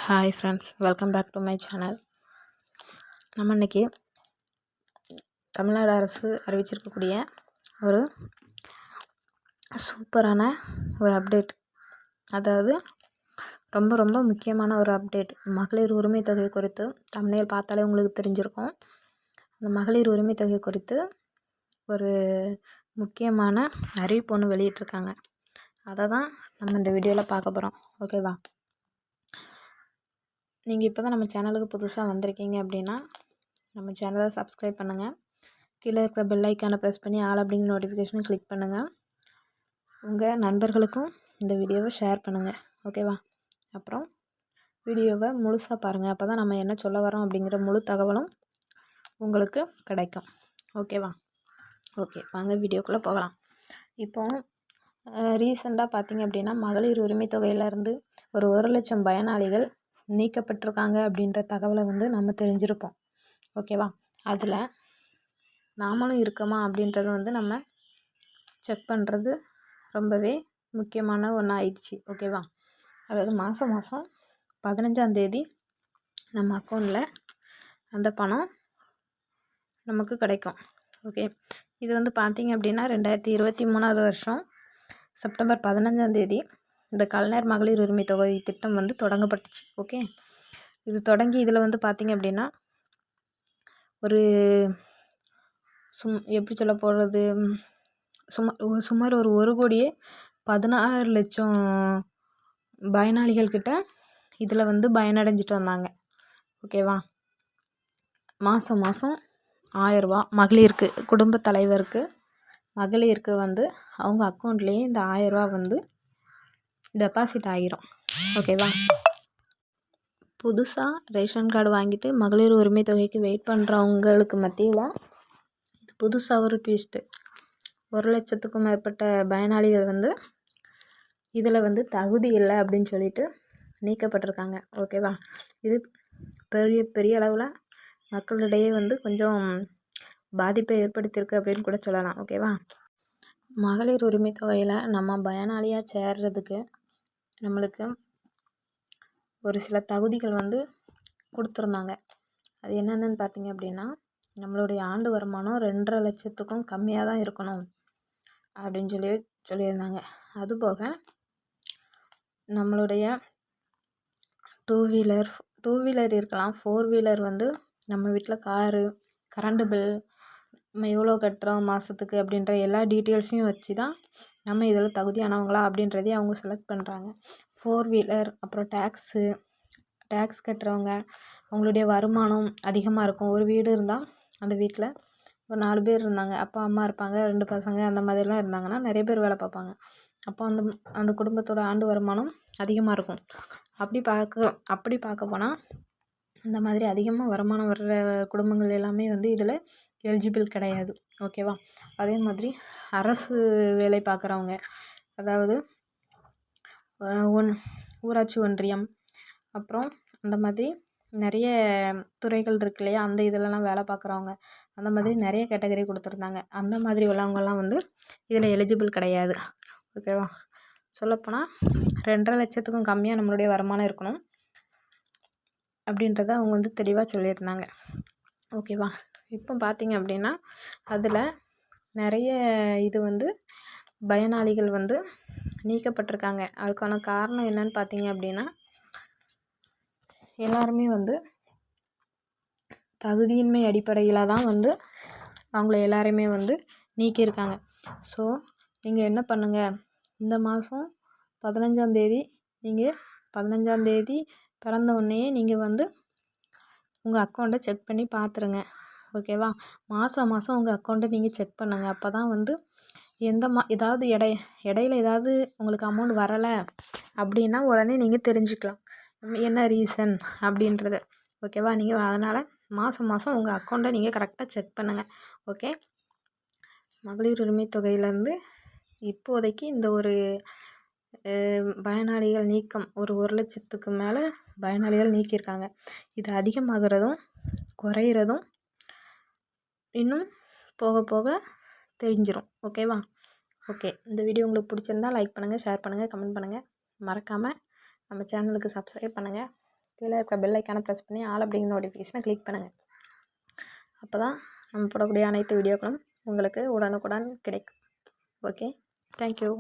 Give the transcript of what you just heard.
Hi friends, welcome back to my channel. நம்ம இன்றைக்கி தமிழ்நாடு அரசு அறிவிச்சிருக்கக்கூடிய ஒரு சூப்பரான ஒரு அப்டேட், அதாவது ரொம்ப ரொம்ப முக்கியமான ஒரு அப்டேட். மகளிர் உரிமை தொகை குறித்து தமிழில் பார்த்தாலே உங்களுக்கு தெரிஞ்சிருக்கும். அந்த மகளிர் உரிமை தொகை குறித்து ஒரு முக்கியமான அறிவிப்பு ஒன்று வெளியிட்டிருக்காங்க. அதை தான் நம்ம இந்த வீடியோவில் பார்க்க போகிறோம். ஓகேவா? நீங்கள் இப்போ தான் நம்ம சேனலுக்கு புதுசாக வந்திருக்கீங்க அப்படின்னா நம்ம சேனலை சப்ஸ்கிரைப் பண்ணுங்கள். கீழே இருக்கிற பெல் ஐக்கானை ப்ரெஸ் பண்ணி ஆல் அப்படிங்கிற நோட்டிஃபிகேஷனை கிளிக் பண்ணுங்கள். உங்கள் நண்பர்களுக்கும் இந்த வீடியோவை ஷேர் பண்ணுங்கள். ஓகேவா? அப்புறம் வீடியோவை முழுசாக பாருங்கள். அப்போ தான் நம்ம என்ன சொல்ல வரோம் அப்படிங்கிற முழு தகவலும் உங்களுக்கு கிடைக்கும். ஓகேவா? ஓகே, வாங்க வீடியோக்குள்ளே போகலாம். இப்போ ரீசெண்டாக பார்த்திங்க அப்படின்னா மகளிர் உரிமை தொகையிலேருந்து ஒரு 1,00,000 பயனாளிகள் நீக்கப்பட்டிருக்காங்க அப்படின்ற தகவலை நம்ம தெரிஞ்சிருப்போம். ஓகேவா? அதில் நாமளும் இருக்கோமா அப்படின்றத நம்ம செக் பண்ணுறது ரொம்பவே முக்கியமான ஒன்று ஆயிடுச்சு. ஓகேவா? அதாவது மாதம் 15ஆம் தேதி நம்ம அக்கௌண்ட்டில் அந்த பணம் நமக்கு கிடைக்கும். ஓகே, இது பார்த்திங்க அப்படின்னா 2023 வருஷம் செப்டம்பர் 15ஆம் தேதி இந்த கலைஞர் மகளிர் உரிமை தொகை திட்டம் தொடங்கப்பட்டுச்சு. ஓகே, இது தொடங்கி இதில் பார்த்திங்க அப்படின்னா ஒரு எப்படி சொல்ல போகிறது, சுமார் ஒரு 1,16,00,000 பயனாளிகள் கிட்ட இதில் பயனடைஞ்சிட்டு வந்தாங்க. ஓகேவா? மாதம் 1000 ரூபா மகளிருக்கு, குடும்ப தலைவருக்கு மகளிருக்கு அவங்க அக்கௌண்ட்லேயே இந்த 1000 ரூபா டெபாசிட் ஆகிரும். ஓகேவா? புதுசாக ரேஷன் கார்டு வாங்கிட்டு மகளிர் உரிமை தொகைக்கு வெயிட் பண்ணுறவங்களுக்கு மத்தியில் இது புதுசாக ஒரு ட்விஸ்ட்டு. 1,00,000க்கும் மேற்பட்ட பயனாளிகள் இதில் தகுதி இல்லை அப்படின்னு சொல்லிட்டு நீக்கப்பட்டிருக்காங்க. ஓகேவா? இது பெரிய அளவில் மக்களிடையே கொஞ்சம் பாதிப்பை ஏற்படுத்தியிருக்கு அப்படின்னு கூட சொல்லலாம். ஓகேவா? மகளிர் உரிமை தொகையில் நம்ம பயனாளியாக சேர்றதுக்கு நம்மளுக்கு ஒரு சில தகுதிகள் கொடுத்துருந்தாங்க. அது என்னென்னு பார்த்திங்க அப்படின்னா, நம்மளுடைய ஆண்டு வருமானம் 2,50,000 லட்சத்துக்கும் கம்மியாக தான் இருக்கணும் அப்படின்னு சொல்லியிருந்தாங்க. அதுபோக நம்மளுடைய டூ வீலர் இருக்கலாம், 4 வீலர் நம்ம வீட்டில் காரு, கரண்டு பில், நம்ம எவ்வளோ கட்டுறோம் மாதத்துக்கு அப்படின்ற எல்லா டீட்டெயில்ஸையும் வச்சு தான் நம்ம இதில் தகுதியானவங்களா அப்படின்றதையும் அவங்க செலக்ட் பண்ணுறாங்க. 4 வீலர், அப்புறம் டேக்ஸ் கட்டுறவங்க, அவங்களுடைய வருமானம் அதிகமாக இருக்கும். ஒரு வீடு இருந்தால் அந்த வீட்டில் ஒரு 4 பேர் இருந்தாங்க, அப்பா அம்மா இருப்பாங்க, 2 பசங்க, அந்த மாதிரிலாம் இருந்தாங்கன்னா நிறைய பேர் வேலை பார்ப்பாங்க. அப்போ அந்த குடும்பத்தோட ஆண்டு வருமானம் அதிகமாக இருக்கும். அப்படி பார்க்க போனால் இந்த மாதிரி அதிகமாக வருமானம் வர்ற குடும்பங்கள் எல்லாமே இதில் எலிஜிபிள் கிடையாது. ஓகேவா? அதே மாதிரி அரசு வேலை பார்க்குறவங்க, அதாவது ஊராட்சி ஒன்றியம், அப்புறம் அந்த மாதிரி நிறைய துறைகள் இருக்கு இல்லையா, அந்த இதிலலாம் வேலை பார்க்குறவங்க, அந்த மாதிரி நிறைய கேட்டகரி கொடுத்துருந்தாங்க. அந்த மாதிரி உள்ளவங்கெல்லாம் இதில் எலிஜிபிள் கிடையாது. ஓகேவா? சொல்லப்போனால் 2,50,000 லட்சத்துக்கும் கம்மியாக நம்மளுடைய வருமானம் இருக்கணும் அப்படின்றத அவங்க தெளிவாக சொல்லியிருந்தாங்க. ஓகேவா? இப்போ பார்த்திங்க அப்படின்னா அதில் நிறைய இது பயனாளிகள் நீக்கப்பட்டிருக்காங்க. அதுக்கான காரணம் என்னன்னு பார்த்திங்க அப்படின்னா, எல்லாருமே தகுதியின்மை அடிப்படையில் தான் அவங்கள எல்லாருமே நீக்கியிருக்காங்க. ஸோ நீங்கள் என்ன பண்ணுங்கள், இந்த மாதம் 15ஆம் தேதி நீங்கள் 15ஆம் தேதி பிறந்த உடனேயே நீங்கள் உங்கள் அக்கௌண்ட்டை செக் பண்ணி பார்த்துருங்க. ஓகேவா? மாதம் உங்கள் அக்கௌண்ட்டை நீங்கள் செக் பண்ணுங்கள். அப்போ தான் ஏதாவது இடையில ஏதாவது உங்களுக்கு அமௌண்ட் வரலை அப்படின்னா உடனே நீங்கள் தெரிஞ்சுக்கலாம் என்ன ரீசன் அப்படின்றத. ஓகேவா? நீங்கள் அதனால் மாதம் உங்கள் அக்கௌண்ட்டை நீங்கள் கரெக்டாக செக் பண்ணுங்கள். ஓகே, மகளிர் உரிமை தொகையிலேருந்து இப்போதைக்கு இந்த ஒரு பயனாளிகள் நீக்கம் ஒரு 1,00,000த்துக்கு மேலே பயனாளிகள் நீக்கியிருக்காங்க. இது அதிகமாகிறதும் குறையிறதும் இன்னும் போக போக தெரிஞ்சிடும். ஓகேவா? ஓகே, இந்த வீடியோ உங்களுக்கு பிடிச்சிருந்தா லைக் பண்ணுங்கள், ஷேர் பண்ணுங்கள், கமெண்ட் பண்ணுங்கள். மறக்காமல் நம்ம சேனலுக்கு சப்ஸ்கிரைப் பண்ணுங்கள். கீழே இருக்கிற பெல் ஐக்கானை ப்ரெஸ் பண்ணி ஆல் அப்படிங்கிற நோட்டிஃபிகேஷனை கிளிக் பண்ணுங்கள். அப்போ தான் நம்ம போடக்கூடிய அனைத்து வீடியோக்களும் உங்களுக்கு உடனுக்குடன் கிடைக்கும். Okay, thank you.